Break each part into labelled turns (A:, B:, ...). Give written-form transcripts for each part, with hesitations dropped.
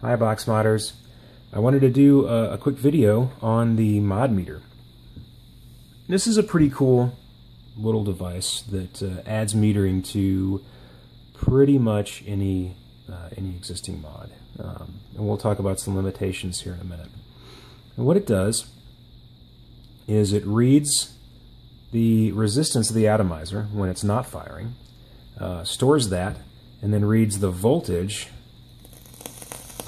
A: Hi box modders. I wanted to do a quick video on the Modmeter. This is a pretty cool little device that adds metering to pretty much any existing mod. And we'll talk about some limitations here in a minute. And what it does is it reads the resistance of the atomizer when it's not firing, stores that, and then reads the voltage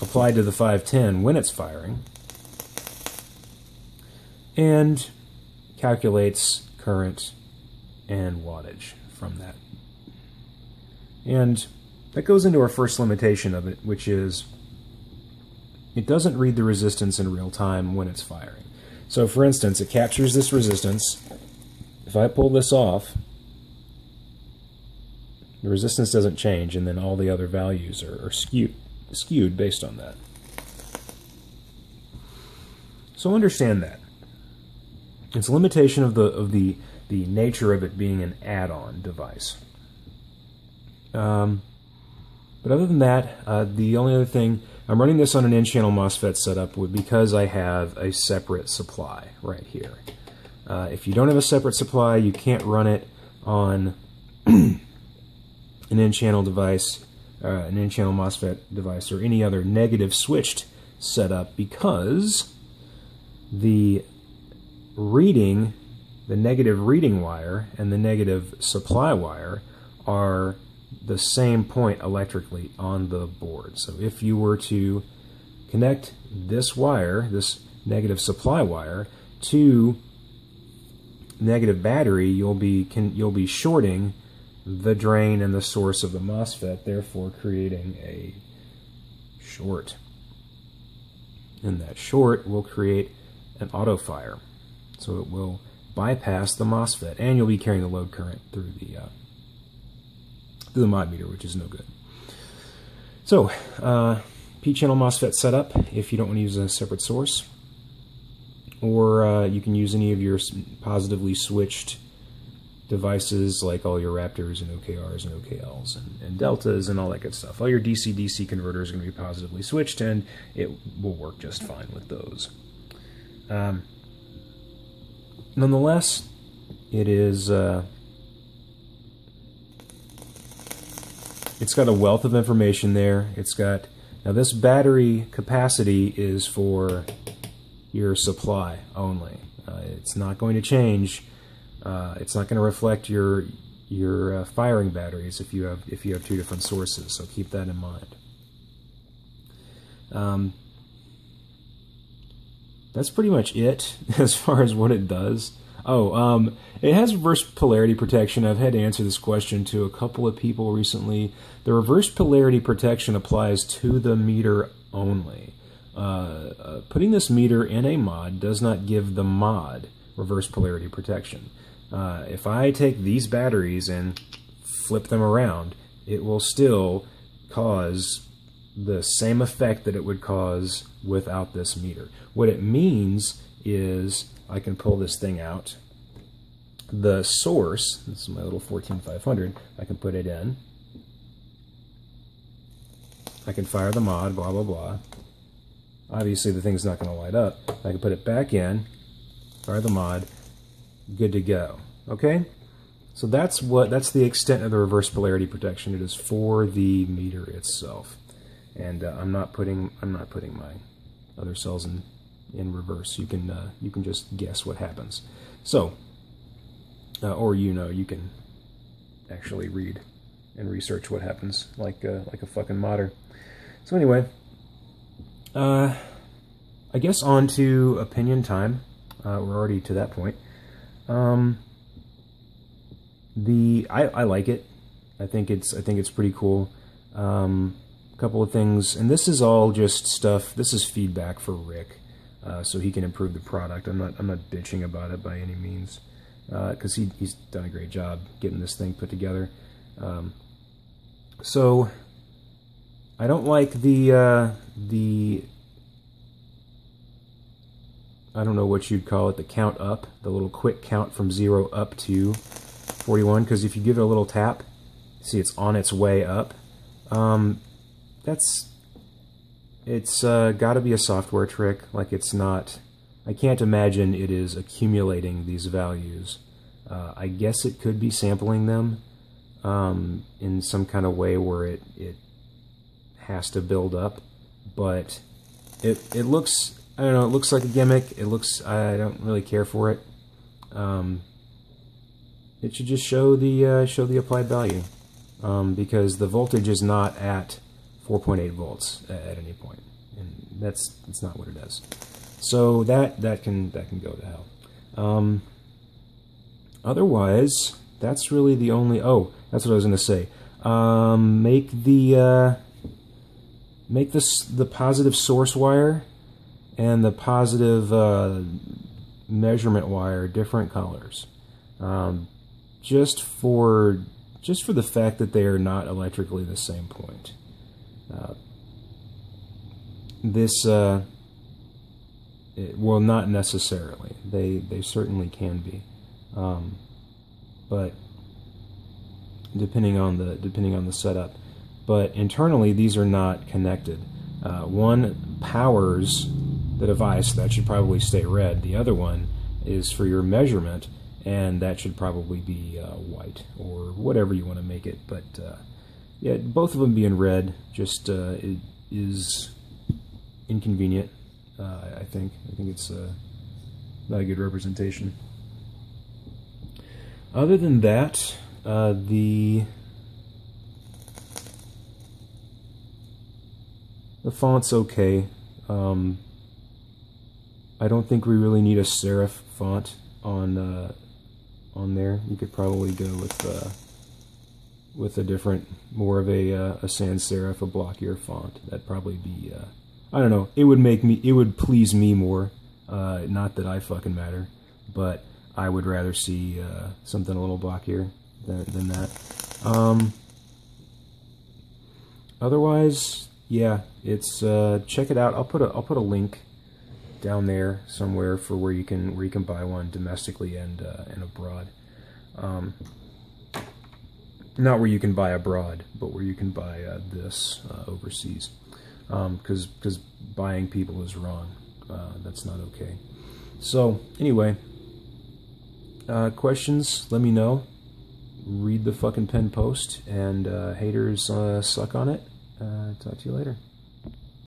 A: applied to the 510 when it's firing, and calculates current and wattage from that. And that goes into our first limitation of it, which is it doesn't read the resistance in real time when it's firing. So for instance, it captures this resistance. If I pull this off, the resistance doesn't change, and then all the other values are skewed based on that. So understand that. It's a limitation of the nature of it being an add-on device. But other than that, the only other thing, I'm running this on an N-channel MOSFET setup because I have a separate supply right here. If you don't have a separate supply, you can't run it on an N-channel device, an N-channel MOSFET device, or any other negative switched setup, because the negative reading wire and the negative supply wire are the same point electrically on the board. So if you were to connect this wire, this negative supply wire, to negative battery, you'll be shorting the drain and the source of the MOSFET, therefore creating a short. And that short will create an auto fire. So it will bypass the MOSFET, and you'll be carrying the load current through the Modmeter, which is no good. So, P-channel MOSFET setup if you don't want to use a separate source, or you can use any of your positively switched devices like all your Raptors and OKRs and OKLs and Deltas and all that good stuff. All your DC-DC converters are going to be positively switched, and it will work just fine with those. Nonetheless, it is it's got a wealth of information there. It's got, now this battery capacity is for your supply only. It's not going to change. It's not going to reflect your firing batteries if you have two different sources. So keep that in mind. That's pretty much it as far as what it does. Oh, it has reverse polarity protection. I've had to answer this question to a couple of people recently. The reverse polarity protection applies to the meter only. Putting this meter in a mod does not give the mod reverse polarity protection. If I take these batteries and flip them around, it will still cause the same effect that it would cause without this meter. What it means is I can pull this thing out. The source, this is my little 14500, I can put it in. I can fire the mod, blah, blah, blah. Obviously the thing's not going to light up. I can put it back in, fire the mod, good to go. Okay? So that's the extent of the reverse polarity protection. It is for the meter itself. And I'm not putting my other cells in reverse. You can just guess what happens. So, or you can actually read and research what happens like a fucking modder. So anyway, I guess on to opinion time. We're already to that point. I like it. I think it's pretty cool. Couple of things, and this is all just stuff. This is feedback for Rick, so he can improve the product. I'm not bitching about it by any means, because he's done a great job getting this thing put together. So I don't like the I don't know what you'd call it, the count up, the little quick count from 0 up to 41, because if you give it a little tap, see it's on its way up. That's It's got to be a software trick. Like, it's not... I can't imagine it is accumulating these values. I guess it could be sampling them in some kind of way where it has to build up, but it looks, I don't know, it looks like a gimmick. It looks, I don't really care for it. It should just show the applied value, because the voltage is not at 4.8 volts at any point, and that's not what it does. So that can go to hell. Otherwise, that's really the only... Oh, that's what I was going to say. Make the positive source wire and the positive measurement wire different colors, just for the fact that they are not electrically the same point. Well, not necessarily. They certainly can be, but depending on the setup. But internally, these are not connected. One powers the device, that should probably stay red. The other one is for your measurement, and that should probably be white, or whatever you want to make it. But yeah, both of them being red just it is inconvenient. I think it's not a good representation. Other than that, the font's okay. I don't think we really need a serif font on there. You could probably go with a different, more of a sans serif, a blockier font. That'd probably be I don't know. It would please me more. Not that I fucking matter, but I would rather see something a little blockier than that. Otherwise, yeah, it's check it out. I'll put a link down there somewhere for where you can buy one domestically and abroad. Not where you can buy abroad, but where you can buy this overseas. Because buying people is wrong. That's not okay. So anyway, questions? Let me know. Read the fucking pen post, and haters suck on it. Talk to you later.